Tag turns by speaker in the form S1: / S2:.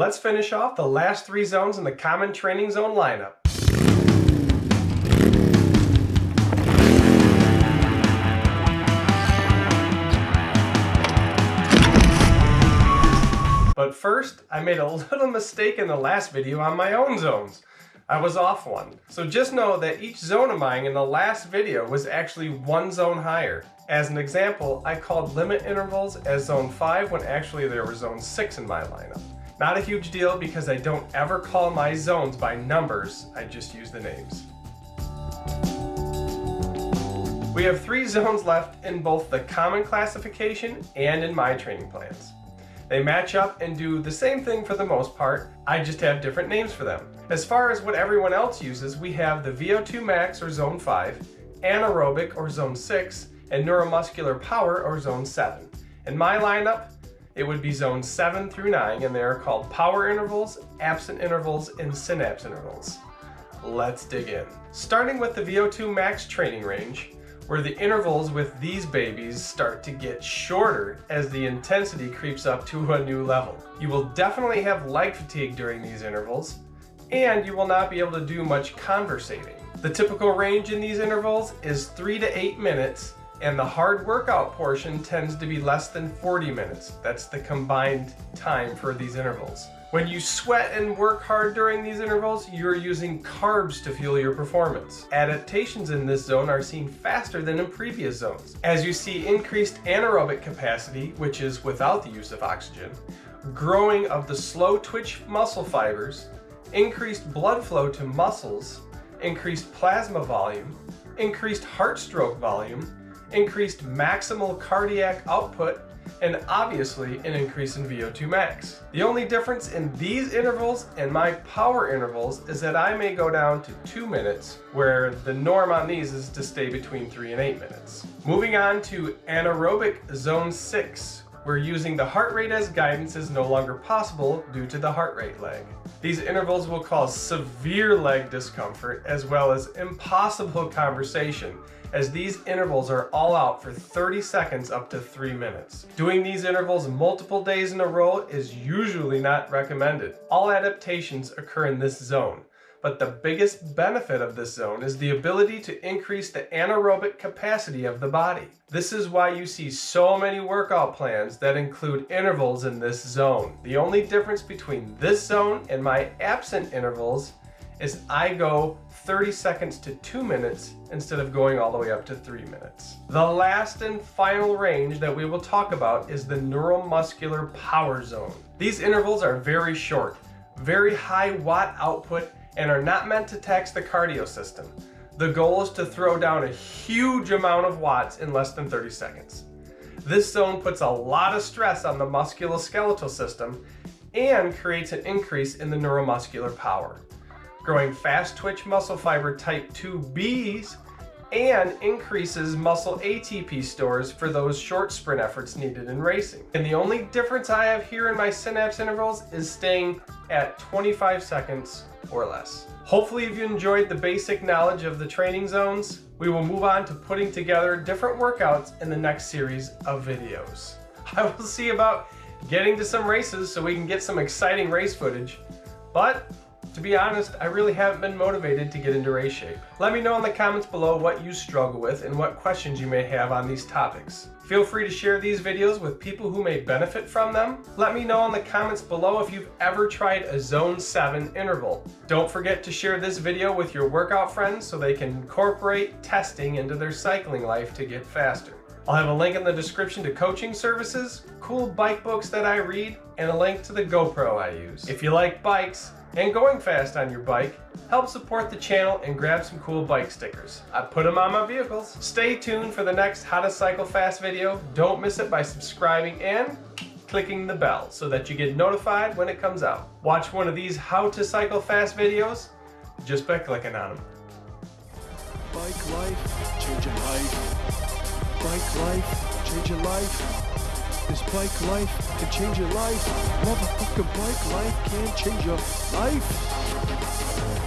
S1: Let's finish off the last 3 zones in the common training zone lineup. But first, I made a little mistake in the last video on my own zones. I was off one. So just know that each zone of mine in the last video was actually 1 zone higher. As an example, I called limit intervals as zone 5 when actually there was zone 6 in my lineup. Not a huge deal because I don't ever call my zones by numbers, I just use the names. We have 3 zones left in both the common classification and in my training plans. They match up and do the same thing for the most part, I just have different names for them. As far as what everyone else uses, we have the Vo2 Max or Zone 5, Anaerobic or Zone 6, and Neuromuscular Power or Zone 7. In my lineup, it would be Zones 7 through 9, and they are called Power Intervals, Absent Intervals, and Synapse Intervals. Let's dig in. Starting with the Vo2 Max Training Range, where the intervals with these babies start to get shorter as the intensity creeps up to a new level. You will definitely have leg fatigue during these intervals, and you will not be able to do much conversating. The typical range in these intervals is 3 to 8 minutes, and the hard workout portion tends to be less than 40 minutes. That's the combined time for these intervals. When you sweat and work hard during these intervals, you're using carbs to fuel your performance. Adaptations in this zone are seen faster than in previous zones, as you see increased anaerobic capacity, which is without the use of oxygen, growing of the slow twitch muscle fibers, increased blood flow to muscles, increased plasma volume, increased heart stroke volume, increased maximal cardiac output, and obviously an increase in Vo2 max. The only difference in these intervals and my power intervals is that I may go down to 2 minutes, where the norm on these is to stay between 3 and 8 minutes. Moving on to Anaerobic Zone 6, where using the heart rate as guidance is no longer possible due to the heart rate lag. These intervals will cause severe leg discomfort as well as impossible conversation, as these intervals are all out for 30 seconds up to 3 minutes. Doing these intervals multiple days in a row is usually not recommended. All adaptations occur in this zone, but the biggest benefit of this zone is the ability to increase the anaerobic capacity of the body. This is why you see so many workout plans that include intervals in this zone. The only difference between this zone and my absent intervals is I go 30 seconds to 2 minutes instead of going all the way up to 3 minutes. The last and final range that we will talk about is the neuromuscular power zone. These intervals are very short, very high watt output, and are not meant to tax the cardio system. The goal is to throw down a huge amount of watts in less than 30 seconds. This zone puts a lot of stress on the musculoskeletal system and creates an increase in the neuromuscular power, growing fast twitch muscle fiber type 2Bs, and increases muscle ATP stores for those short sprint efforts needed in racing. And the only difference I have here in my synapse intervals is staying at 25 seconds or less. Hopefully if you enjoyed the basic knowledge of the training zones, we will move on to putting together different workouts in the next series of videos. I will see about getting to some races so we can get some exciting race footage, but to be honest, I really haven't been motivated to get into race shape. Let me know in the comments below what you struggle with and what questions you may have on these topics. Feel free to share these videos with people who may benefit from them. Let me know in the comments below if you've ever tried a Zone 7 interval. Don't forget to share this video with your workout friends so they can incorporate testing into their cycling life to get faster. I'll have a link in the description to coaching services, cool bike books that I read, and a link to the GoPro I use. If you like bikes and going fast on your bike, help support the channel and grab some cool bike stickers. I put them on my vehicles. Stay tuned for the next How to Cycle Fast video. Don't miss it by subscribing and clicking the bell so that you get notified when it comes out. Watch one of these How to Cycle Fast videos just by clicking on them.
S2: Bike life, changing life. Bike life, changing life. This bike life can change your life. Motherfucking bike life can change your life.